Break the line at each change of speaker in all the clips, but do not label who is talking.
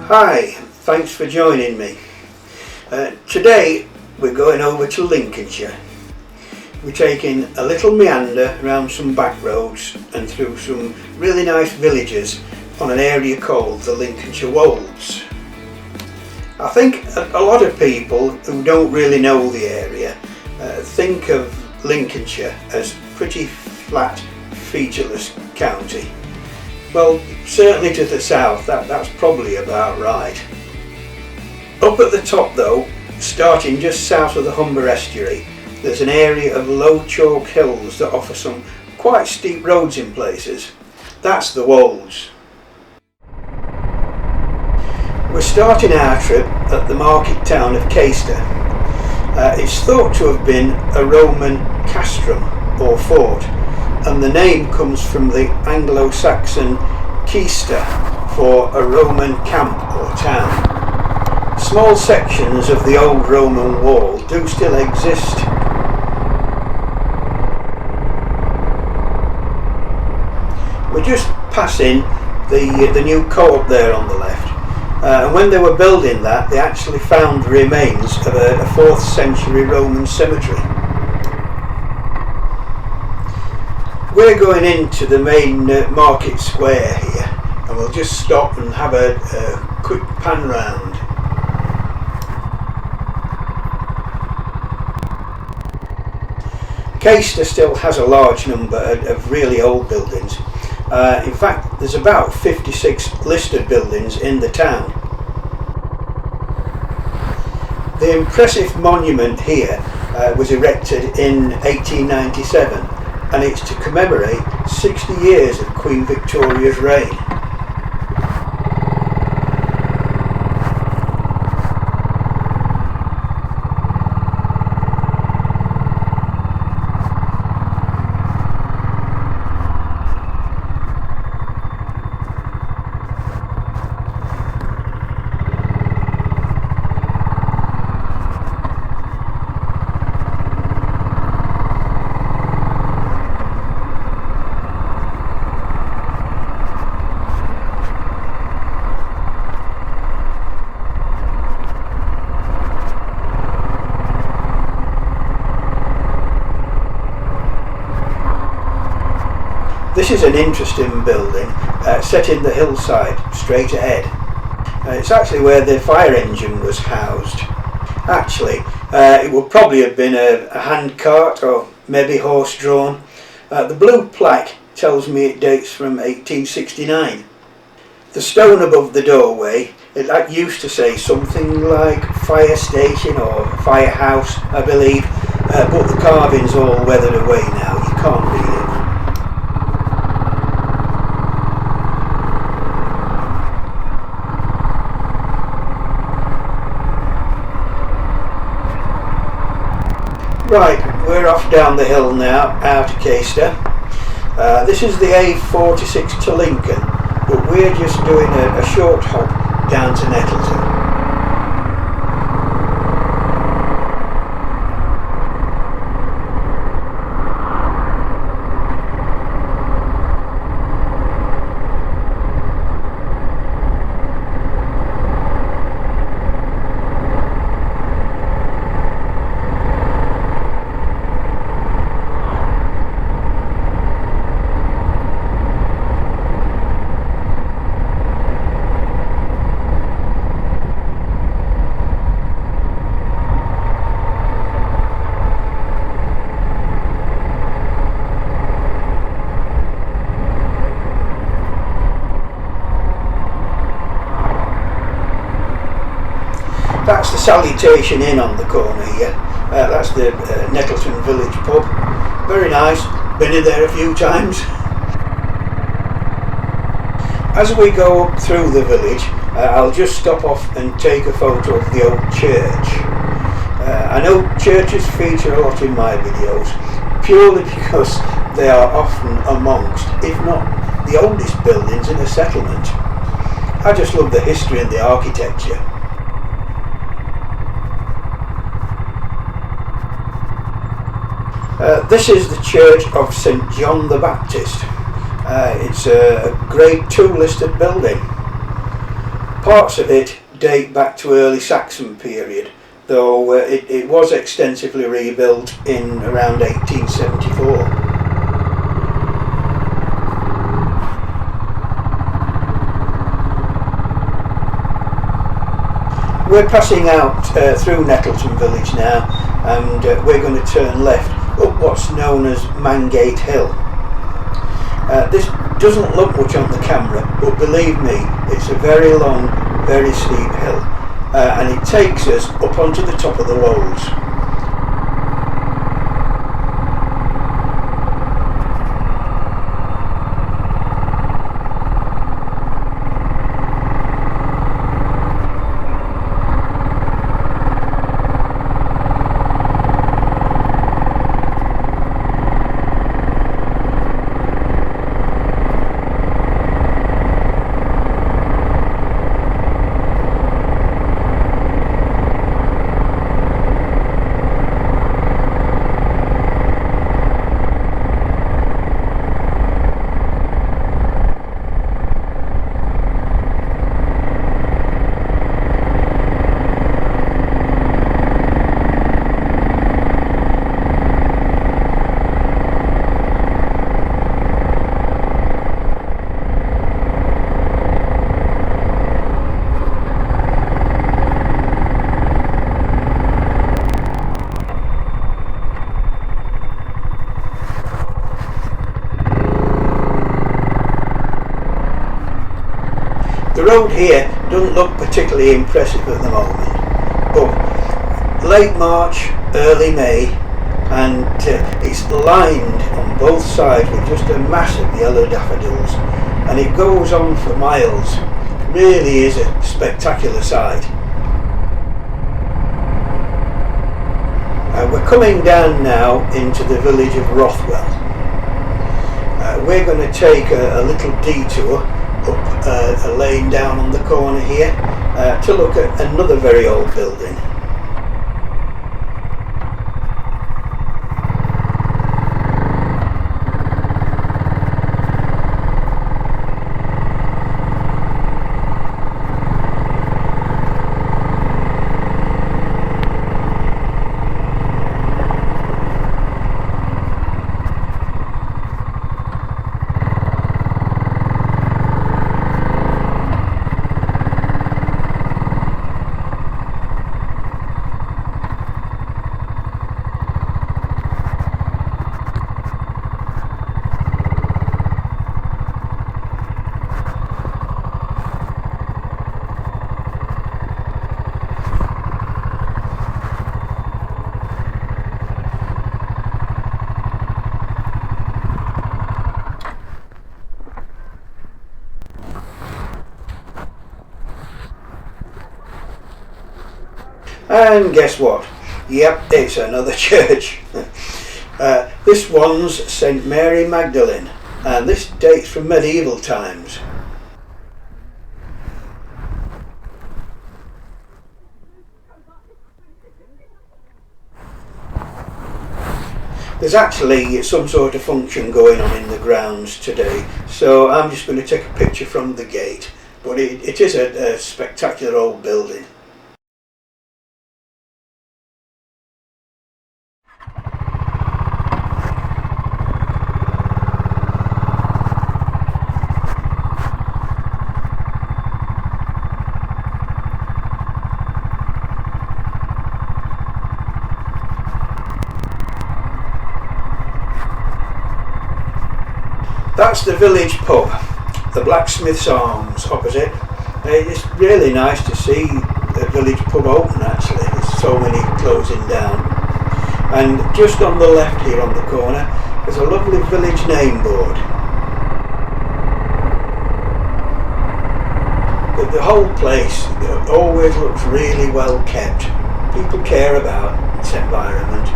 Hi, thanks for joining me. Today we're going over to Lincolnshire. We're taking a little meander around some back roads and through some really nice villages on an area called the Lincolnshire Wolds. I think a lot of people who don't really know the area think of Lincolnshire as pretty flat, featureless county. Well, certainly to the south, that's probably about right. Up at the top though, starting just south of the Humber estuary, there's an area of low chalk hills that offer some quite steep roads in places. That's the Wolds. We're starting our trip at the market town of Lancaster. It's thought to have been a Roman castrum or fort, and the name comes from the Anglo-Saxon "Caestar" for a Roman camp or town. Small sections of the old Roman wall do still exist. We're just passing the new co-op there on the left, and when they were building that, they actually found the remains of a 4th century Roman cemetery. We're going into the main market square here, and we'll just stop and have a quick pan round. Lancaster still has a large number of really old buildings. In fact, there's about 56 listed buildings in the town. The impressive monument here was erected in 1897. And it's to commemorate 60 years of Queen Victoria's reign. This is an interesting building set in the hillside straight ahead. It's actually where the fire engine was housed. Actually, it would probably have been a hand cart or maybe horse drawn. The blue plaque tells me it dates from 1869. The stone above the doorway, that used to say something like fire station or firehouse, I believe, but the carving's all weathered away now, you can't read it. Right, we're off down the hill now, out of Lancaster. This is the A46 to Lincoln, but we're just doing a short hop down to Nettleton. That's the Salutation Inn on the corner here. That's the Nettleton Village pub. Very nice, been in there a few times. As we go up through the village, I'll just stop off and take a photo of the old church. I know churches feature a lot in my videos, purely because they are often amongst, if not the oldest buildings in a settlement. I just love the history and the architecture. This is the Church of St John the Baptist. It's a Grade 2 listed building. Parts of it date back to early Saxon period, though it was extensively rebuilt in around 1874. We're passing out through Nettleton village now, and we're going to turn left up what's known as Mangate Hill. This doesn't look much on the camera, but believe me, it's a very long, very steep hill, and it takes us up onto the top of the Wolds. The road here doesn't look particularly impressive at the moment, but late March, early May, and it's lined on both sides with just a mass of yellow daffodils, and it goes on for miles. Really is a spectacular sight. We're coming down now into the village of Rothwell. We're going to take a little detour up a lane down on the corner here to look at another very old building. And guess what? Yep, it's another church. This one's St Mary Magdalene, and this dates from medieval times. There's actually some sort of function going on in the grounds today, so I'm just going to take a picture from the gate, but it is a spectacular old building. That's the village pub, the Blacksmith's Arms opposite. It's really nice to see the village pub open actually, there's so many closing down. And just on the left here on the corner, there's a lovely village name board. The whole place always looks really well kept. People care about its environment.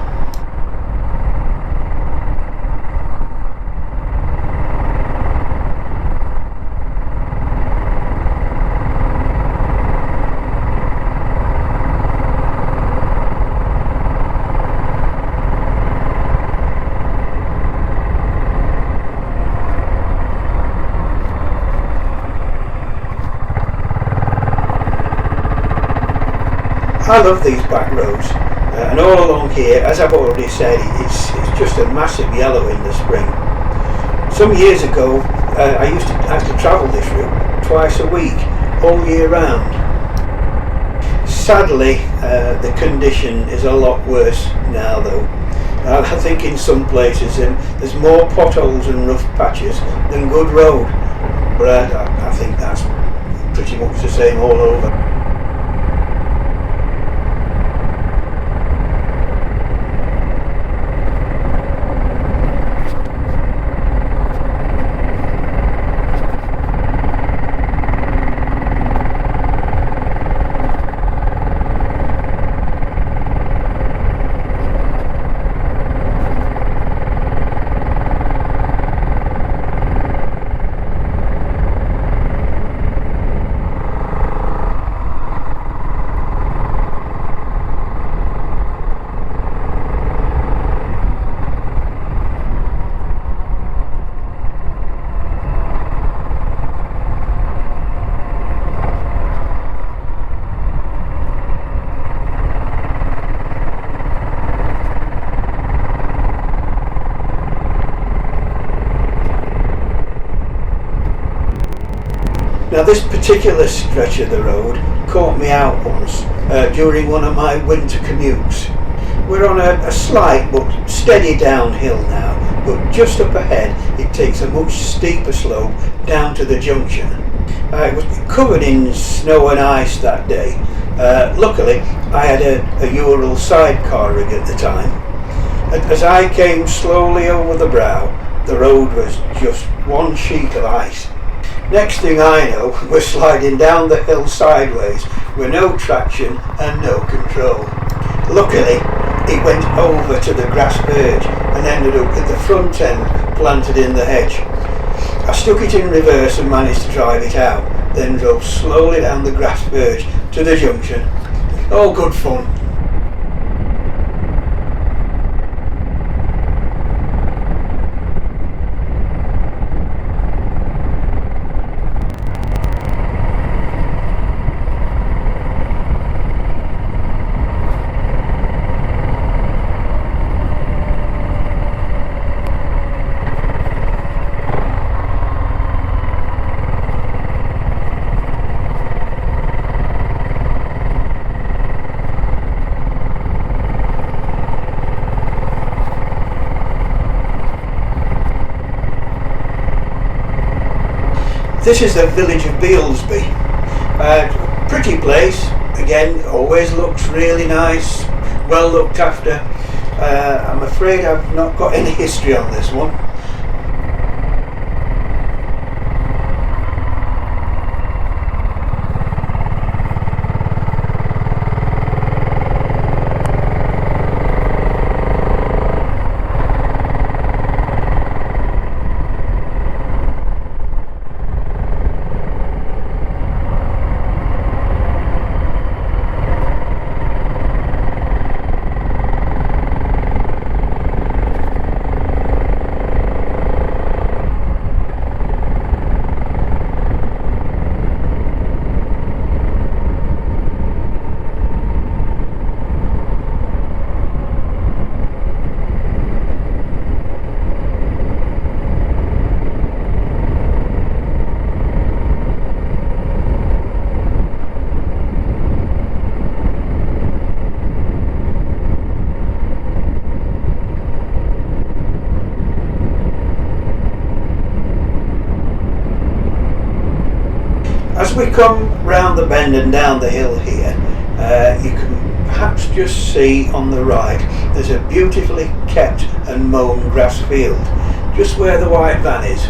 I love these back roads, and all along here, as I've already said, it's just a massive yellow in the spring. Some years ago I used to have to travel this route twice a week, all year round. Sadly, the condition is a lot worse now though. I think in some places there's more potholes and rough patches than good road, but I think that's pretty much the same all over. Now this particular stretch of the road caught me out once during one of my winter commutes. We're on a slight but steady downhill now, but just up ahead it takes a much steeper slope down to the junction. It was covered in snow and ice that day. Luckily I had a Ural sidecar rig at the time. As I came slowly over the brow, the road was just one sheet of ice. Next thing I know, we're sliding down the hill sideways with no traction and no control. Luckily, it went over to the grass verge and ended up with the front end planted in the hedge. I stuck it in reverse and managed to drive it out, then drove slowly down the grass verge to the junction. All good fun. This is the village of Bealsby. Pretty place, again, always looks really nice, well looked after. I'm afraid I've not got any history on this one. As we come round the bend and down the hill here, you can perhaps just see on the right there's a beautifully kept and mown grass field just where the white van is.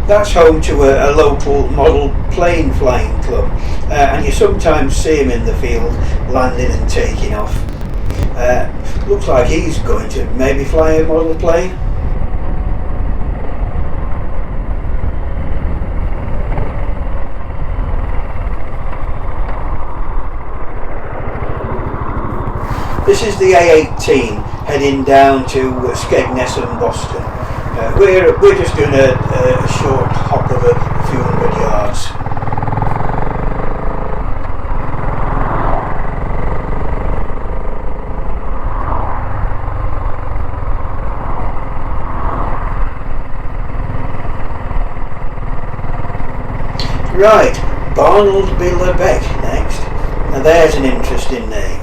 That's home to a local model plane flying club, and you sometimes see him in the field landing and taking off. Looks like he's going to maybe fly a model plane. This is the A18 heading down to Skegness and Boston. We're just doing a short hop of a few hundred yards. Right, Barnoldsby le Bec next. Now there's an interesting name.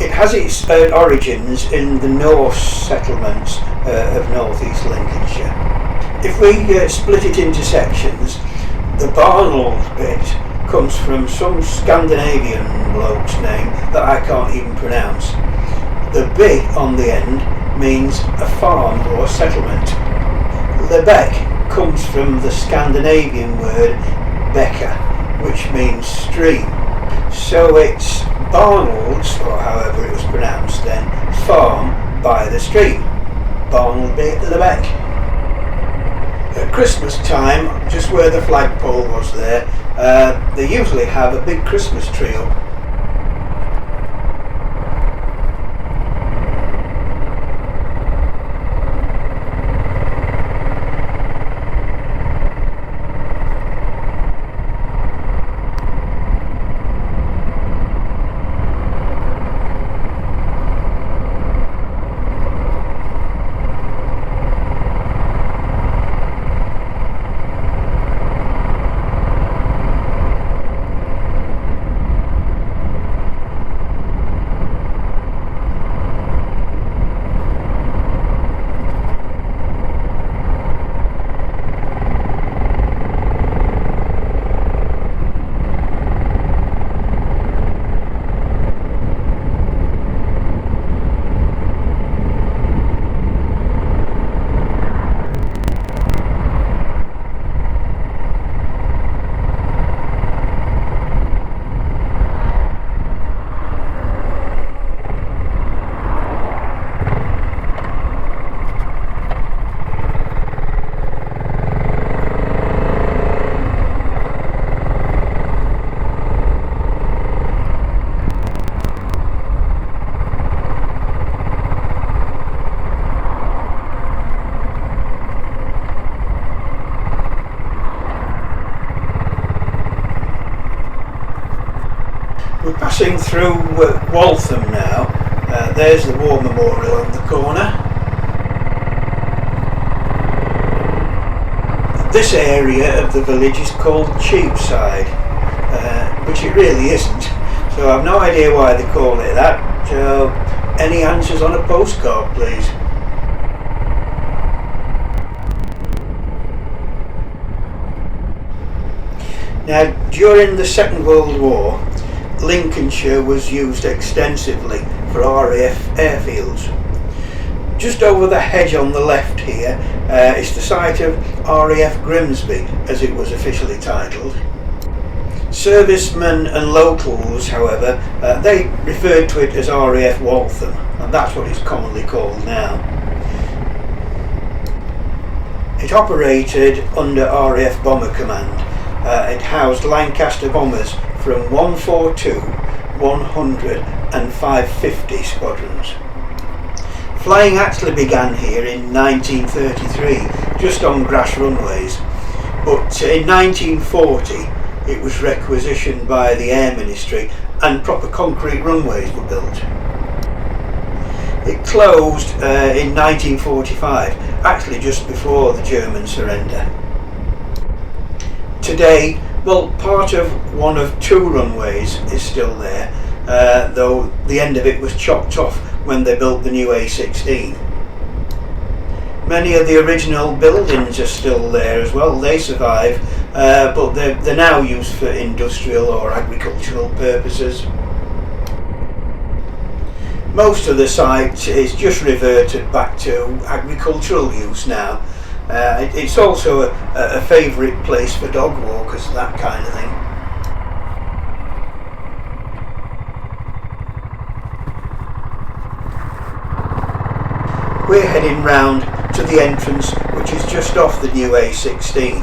It has its origins in the Norse settlements of northeast Lincolnshire. If we split it into sections, the Barnold bit comes from some Scandinavian bloke's name that I can't even pronounce. The B on the end means a farm or settlement. Le Bec comes from the Scandinavian word Becca, which means stream. So it's Barnolds, or however it was pronounced then, farm by the stream. Barnoldsby le Bec. At Christmas time, just where the flagpole was there, they usually have a big Christmas tree up. We're passing through Waltham now. There's the War Memorial on the corner. This area of the village is called Cheapside, which it really isn't. So I've no idea why they call it that. So any answers on a postcard, please? Now, during the Second World War, Lincolnshire was used extensively for RAF airfields. Just over the hedge on the left here is the site of RAF Grimsby, as it was officially titled. Servicemen and locals, however, they referred to it as RAF Waltham, and that's what it's commonly called now. It operated under RAF Bomber Command. It housed Lancaster bombers from 142, 100 and 550 squadrons. Flying actually began here in 1933, just on grass runways, but in 1940 it was requisitioned by the Air Ministry and proper concrete runways were built. It closed in 1945, actually just before the German surrender. Today, well, part of one of two runways is still there, though the end of it was chopped off when they built the new A16. Many of the original buildings are still there as well. They survive, but they're now used for industrial or agricultural purposes. Most of the site is just reverted back to agricultural use now. It's also a favourite place for dog walkers, that kind of thing. We're heading round to the entrance, which is just off the new A16.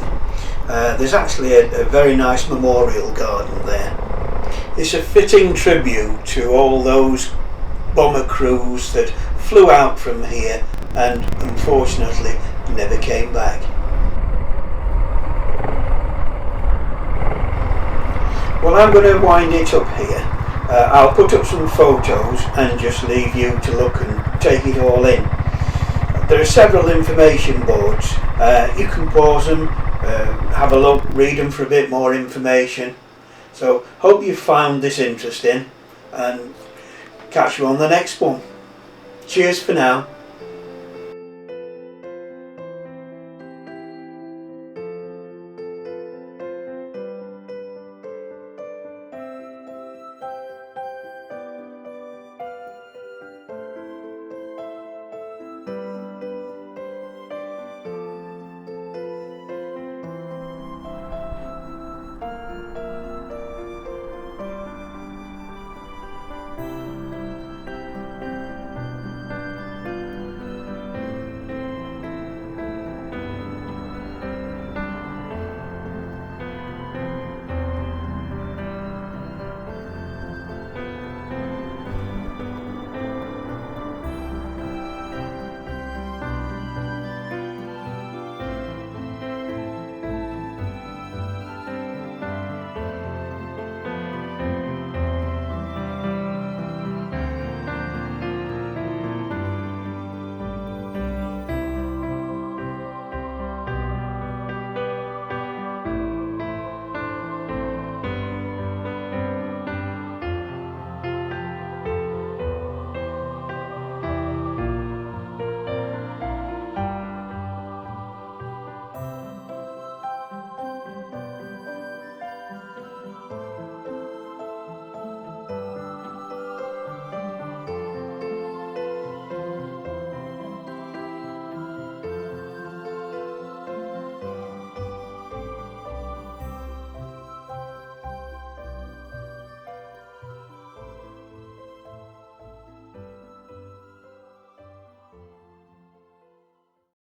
There's actually a very nice memorial garden there. It's a fitting tribute to all those bomber crews that flew out from here and unfortunately never came back. Well, I'm going to wind it up here. I'll put up some photos and just leave you to look and take it all in. There are several information boards. You can pause them have a look, read them for a bit more information. So hope you found this interesting, and catch you on the next one. Cheers for now.